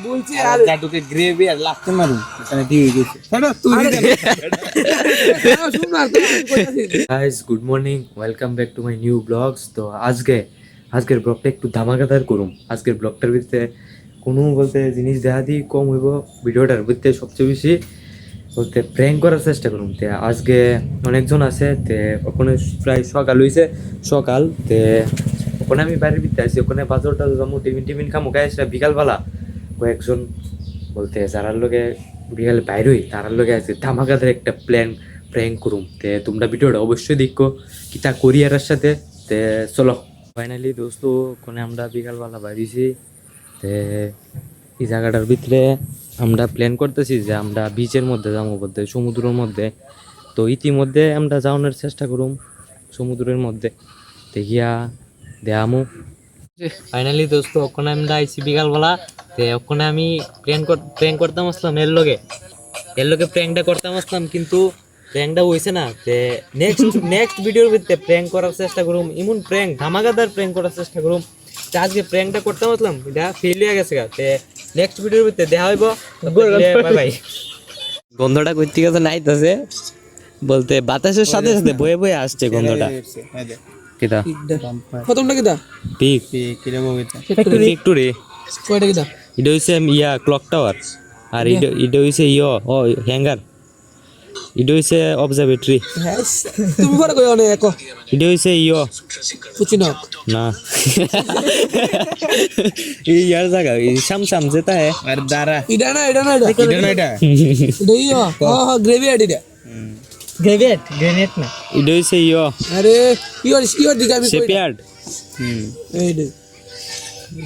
বলছি আর জাটুকে গ্রেভি আর লাফতে মারুন এখানে দিয়ে গেছে ছাড়ো তুই শুন না তো guys good morning welcome back to my new blogs. তো আজকের ব্লগটা একটু ধামাকাদার করুম। আজকের ব্লগটার ভিতরে কোনো বলতে জিনিস দেখা দিই কম হইব, ভিডিওটার ভিতরে সবচেয়ে বেশি বলতে প্র্যাঙ্ক করার চেষ্টা করুম। তে আজকে অনেকজন আছে, তে ওখানে প্রায় সকাল হয়েছে সকাল, তে ওখানে আমি বাড়ির ভিতরে আছি, ওখানে বাজারটা যাবো, টিফিন খামো, গায়ে সেটা বিকালবেলা কয়েকজন বলতে যারার লোকে বিকালে বাইরে হই তারার লোকে আছে ধামাকাদার একটা প্র্যাঙ্ক করুম। তে তোমরা ভিডিওটা অবশ্যই দেখো কিতা করি এর সাথে। তে চলো ফাইনালি দোস্ত ওখানে আমরা বিকালবেলা বাইরেছি। তে এই জায়গাটার ভিতরে আমরা প্ল্যান করতেছি যে আমরা বিচের মধ্যে যাবো, বলতে সমুদ্রের মধ্যে। তো ইতিমধ্যে আমরা যাওয়ানোর চেষ্টা করুম সমুদ্রের মধ্যে, দেখিয়া দেখামু। ফাইনালি দোস্ত ওখানে আমরা আইছি বিকালবেলা। তে ওখানে আমি প্র্যাঙ্ক করতাম আসলাম এর লগে প্র্যাঙ্কটা করতাম আসলাম, কিন্তু প্র্যাঙ্কটা হয়েছে না। তে নেক্সট ভিডিওর ভিতরে প্র্যাঙ্ক করার চেষ্টা করুম, এমন প্র্যাঙ্ক ধামাকাদার প্র্যাঙ্ক করার চেষ্টা করুম। আজকে প্র্যাঙ্কটা করতাম আসলাম, এটা ফেল হয়ে গেছে। তে নেক্সট ভিডিওর ভিতরে দেখা হইব, বাই বাই। গন্ধটা করতে গেছে নাইতেছে বলতে বাতাসের সাথে সাথে বয়ে বয়ে আসছে গন্ধটা। কিটা প্রথমটা কিটা পিক কিরকম এটা ফ্যাক্টরি কয়টা কিটা এটা হইছে ক্লক টাওয়ার, আর এটা হইছে হ্যাঙ্গার, এটা হইছে অবজারভেটরি। তুমি বড় কই অনেক একো এটা হইছে পুচিনক না এই ইয়ার জায়গা শাম যেটা है আর দারা এটা না এটা গ্রেভি এটা গ্রেনেড না এটা হইছে আরে ইয়োর দিকে আমি কই শেপিয়ার্ড। এই দে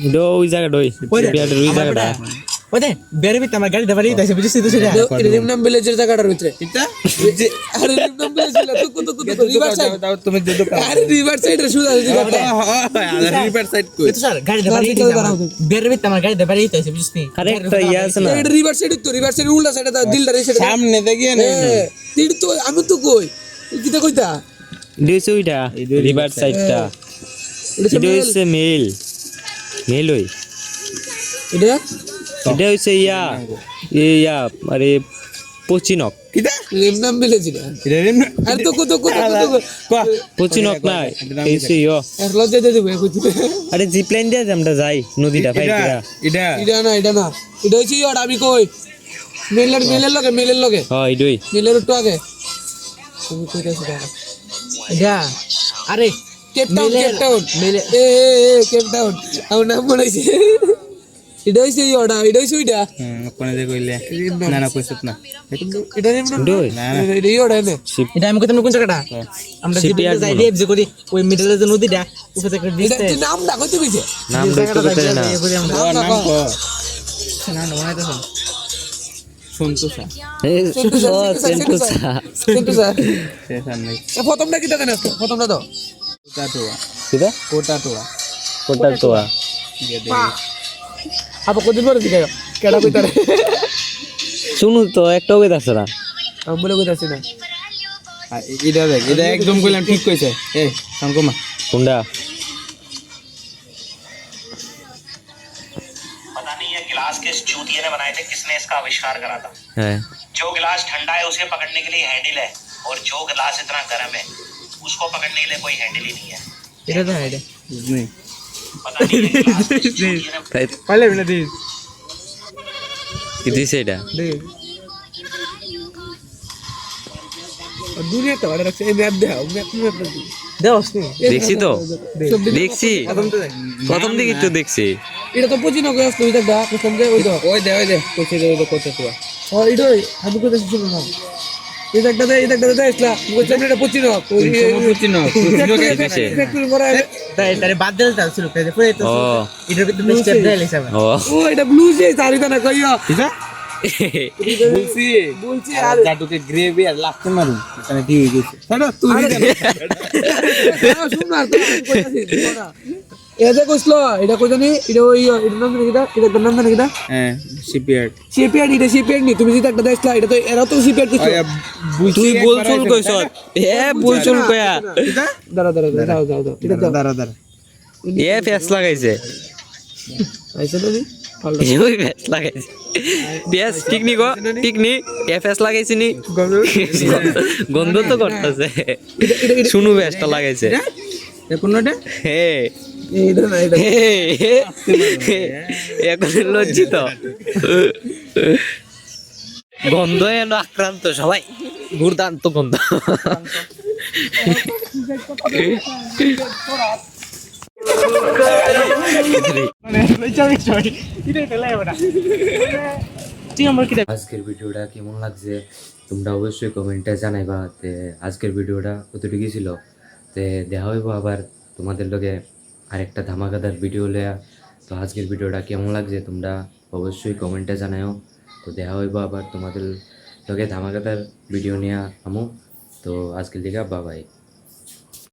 এটা ওই জায়গাটা শেপিয়ার্ডের ওই জায়গাটা ওদে বেরবি তোমার গাড়ি দেবারি তাইছে বুঝছিস তো সেটা রিমনাম ভিলেজের জায়গাটার ভিতরে এটা আরে রিমনাম ভিলেজ ছিল তো রিভার সাইড দাও তুমি দেদো আরে রিভার সাইডের সুদা জায়গাটা রিভার সাইড কই তো স্যার গাড়ি দেবারি বেরবি তোমার গাড়ি দেবারি তাইছে বুঝছিস নি আরে একটা আছে না এটা রিভার সাইড তো রিভার সাইড উল্টা সাইডে দিলদার এই সাইডে সামনে দেখিয়ে না তিড় তো আমি তো কই কিটা কইতা দিছে ওইটা রিভার সাইডটা, এটা হইছে মেল ওই এটা হইছে আরে পচিনক কিটা রিমনাম ভিলেজ এটা রিমনাম আরে তো কত পচিনক না হইছে আর লজ্জা দে দেবে কইতে আরে জিপ লাইন দিয়ে আমরা যাই নদীটা ফাইরা। এটা না এটা হইছে আমি কই মেলের লগে হ্যাঁ এটাই মেলের একটু আগে তুমি কইতাছ এটা আরে কেপ টাউন কেপ টাউন আমার নাম বলাইছে এটা হইছে এটা হইছে ওইটা কোনে যে কইলে না কইছত না এটা না এটা এনে এটা আমি কইতাম কোন জায়গাটা আমরা যেটা যাই রেপ যে করি ওই মিডলে যে নদীটা উপরে থেকে দিতে নামটা কইতে কইছে নাম কইতে না নাম কো না বানাইতে শুন সন্তোষা প্রথমটা কিটা জানাস প্রথমটা তো কোটাটোয়া আপা কদিন পরে দিকে কেডা কইতারে শুনু তো একটা কইতা আছে না আমি বলে কইতাছি না এটা দেখ এটা একদম কইলাম ঠিক কইছে এ সামকমা কোনডা पता नहीं ये गिलास किस चूतिए ने बनाए थे, किसने इसका आविष्कार करा था। है जो गिलास ठंडा है उसे पकड़ने के लिए हैंडल है, और जो गिलास इतना गर्म है उसको पकड़ने के लिए कोई हैंडल ही नहीं है। এটা তো এটা पता नहीं ये गिलास किस चूतिए ने তাই পাইলে বিনা দিস কি দিছে এটা দে দুনিয়া তো বড় রাখছে এই ম্যাপ ম্যাপ দেওস নি দেখছি তো দেখছি প্রথম দিকে তো দেখছি এটা তো পচিনো গাছ তুই দেখ প্রথম যে ওই দে কইছে ওই কত তো এইটাই আমি কইতেছি শুনো না এটা দে ইসলা কইছে এটা পচিনো ফ্যাক্টরি পরে তাই বাদ দিল তা ছিল তাই পরে তো এটা কিন্তু স্টেপ দেল হিসাবে ও এটা ব্লু যে চারিটা না কইও এটা বলছি আর জাটুকে গ্রেভি আর লাফতে মারুন এখানে দিয়ে গেছে ছাড়ো তুই শুন না তো কইতাছি না এটা কইছলো এটা কই জানি এটা ওই এটা নাম কিটা এটা নাম জানি কিটা হ্যাঁ শিপিয়ার্ড এটা শিপিয়ার্ড নি তুমি যেটা একটা দেখলা এটা তো এরা তো শিপিয়ার্ড কইছো তুই বলছুল কইছ বলছুল কয়া দাঁড়া যাও এটা দাও এ ফেস লাগাইছে আইছে তো ওই ফেস লাগাইছি পেঁয়াজ ঠিক নি গো ঠিক নি ফেস লাগাইছি নি গন্ধ তো করতেছে শুনু ফেসটা লাগাইছে কোনটা হে এইটা না এটা এখন লজ্জিত গন্ধ এলো আক্রান্ত সবাই দুর্দান্ত গন্ধ আজকের ভিডিওটা কেমন লাগছে তোমরা অবশ্যই কমেন্টে জানাইবা তে আজকের ভিডিওটা কতটুকু ছিল তে দেখা হইব আবার তোমাদের লগে আরেকটা ধামাকাদার ভিডিও লয়া তো আজকের ভিডিওটা কেমন লাগছে তোমরা অবশ্যই কমেন্টে জানাও তো দেখা হইব আবার তোমাদের লগে ধামাকাদার ভিডিও নিয়ে আমো তো আজকের দিকে বাবাই